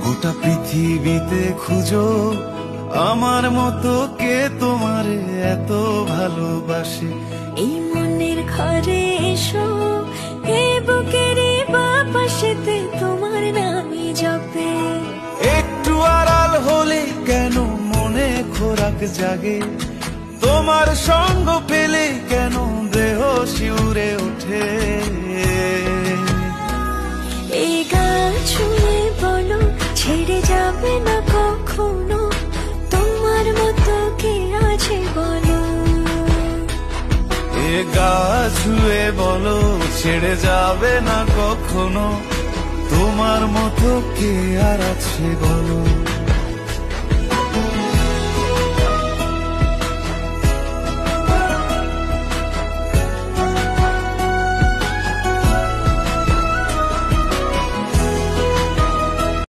গোটা পৃথিবীতে খুঁজো আমার মতো কে তোমার এত ভালোবাসে। এই মনের ঘরে এসো, এই বুকের বাপাশেতে তোমার নামই জপে। একটু আড়াল হলে কেন মনে খোরাক জাগে, তোমার সঙ্গ পেলে কেন দেহ শিউরে ওঠে। এই গান শুনে বলো ছেড়ে যাবে না কখনো, তোমার মতো কে আছে বলো। এ গা ছুঁয়ে বলো ছেড়ে যাবে না কখনো, তোমার মতো কে আর আছে বলো।